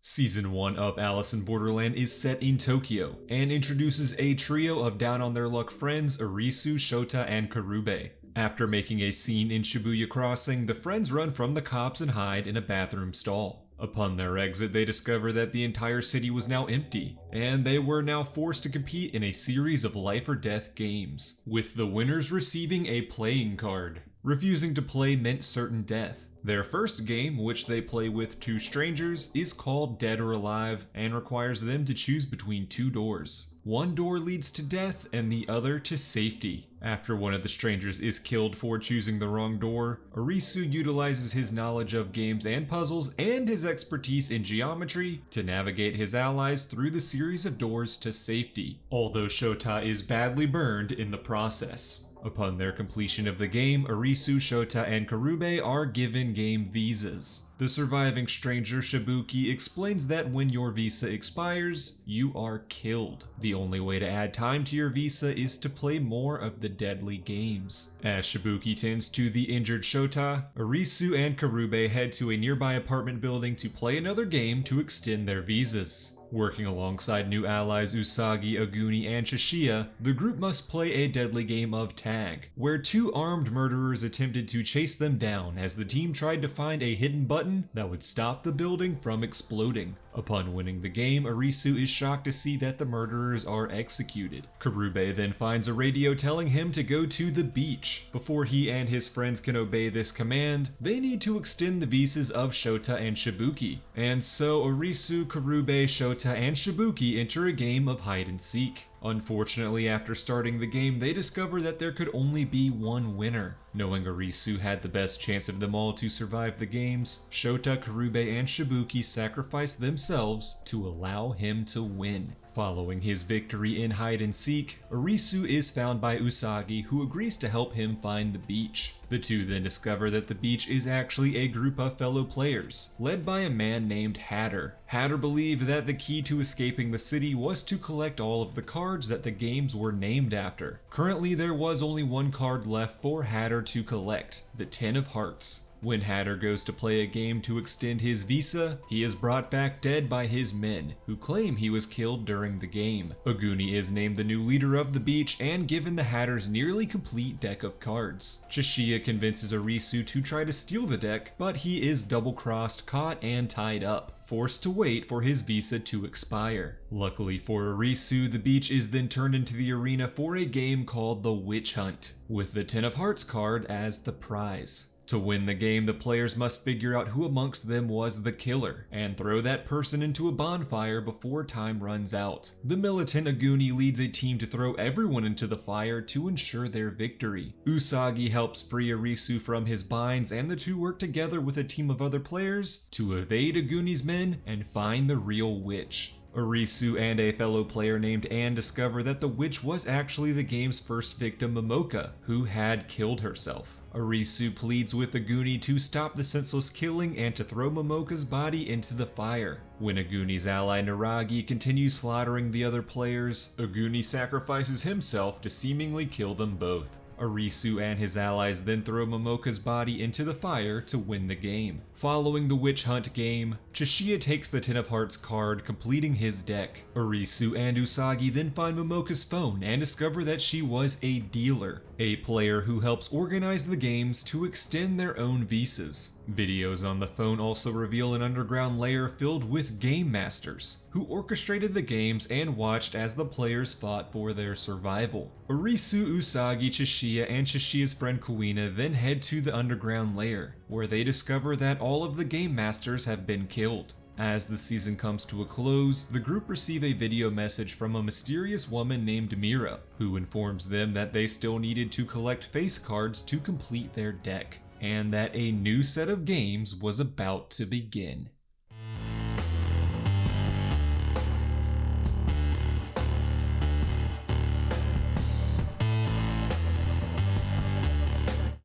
Season 1 of Alice in Borderland is set in Tokyo, and introduces a trio of down-on-their-luck friends Arisu, Chōta, and Karube. After making a scene in Shibuya Crossing, the friends run from the cops and hide in a bathroom stall. Upon their exit, they discover that the entire city was now empty, and they were now forced to compete in a series of life-or-death games, with the winners receiving a playing card. Refusing to play meant certain death. Their first game, which they play with two strangers, is called Dead or Alive and requires them to choose between two doors. One door leads to death and the other to safety. After one of the strangers is killed for choosing the wrong door, Arisu utilizes his knowledge of games and puzzles and his expertise in geometry to navigate his allies through the series of doors to safety, although Chōta is badly burned in the process. Upon their completion of the game, Arisu, Chōta, and Karube are given game visas. The surviving stranger Shibuki explains that when your visa expires, you are killed. The only way to add time to your visa is to play more of the deadly games. As Shibuki tends to the injured Chōta, Arisu and Karube head to a nearby apartment building to play another game to extend their visas. Working alongside new allies Usagi, Aguni, and Chishiya, the group must play a deadly game of tag, where two armed murderers attempted to chase them down as the team tried to find a hidden button that would stop the building from exploding. Upon winning the game, Arisu is shocked to see that the murderers are executed. Karube then finds a radio telling him to go to the beach. Before he and his friends can obey this command, they need to extend the visas of Chōta and Shibuki. And so Arisu, Karube, Chōta, and Shibuki enter a game of hide and seek. Unfortunately, after starting the game, they discover that there could only be one winner. Knowing Arisu had the best chance of them all to survive the games, Chōta, Karube, and Shibuki sacrifice themselves to allow him to win. Following his victory in hide and seek, Arisu is found by Usagi, who agrees to help him find the beach. The two then discover that the beach is actually a group of fellow players, led by a man named Hatter. Hatter believed that the key to escaping the city was to collect all of the cards that the games were named after. Currently, there was only one card left for Hatter to collect, the Ten of Hearts. When Hatter goes to play a game to extend his visa, he is brought back dead by his men, who claim he was killed during the game. Aguni is named the new leader of the beach and given the Hatter's nearly complete deck of cards. Chishiya convinces Arisu to try to steal the deck, but he is double-crossed, caught, and tied up, forced to wait for his visa to expire. Luckily for Arisu, the beach is then turned into the arena for a game called the Witch Hunt, with the Ten of Hearts card as the prize. To win the game, the players must figure out who amongst them was the killer, and throw that person into a bonfire before time runs out. The militant Aguni leads a team to throw everyone into the fire to ensure their victory. Usagi helps free Arisu from his binds, and the two work together with a team of other players to evade Aguni's men and find the real witch. Arisu and a fellow player named Anne discover that the witch was actually the game's first victim, Momoka, who had killed herself. Arisu pleads with Aguni to stop the senseless killing and to throw Momoka's body into the fire. When Aguni's ally Niragi continues slaughtering the other players, Aguni sacrifices himself to seemingly kill them both. Arisu and his allies then throw Momoka's body into the fire to win the game. Following the Witch Hunt game, Chishiya takes the Ten of Hearts card, completing his deck. Arisu and Usagi then find Momoka's phone and discover that she was a dealer, a player who helps organize the games to extend their own visas. Videos on the phone also reveal an underground lair filled with game masters, who orchestrated the games and watched as the players fought for their survival. Arisu, Usagi, Chishiya, and Chishiya's friend Kuina then head to the underground lair, where they discover that all of the game masters have been killed. As the season comes to a close, the group receive a video message from a mysterious woman named Mira, who informs them that they still needed to collect face cards to complete their deck, and that a new set of games was about to begin.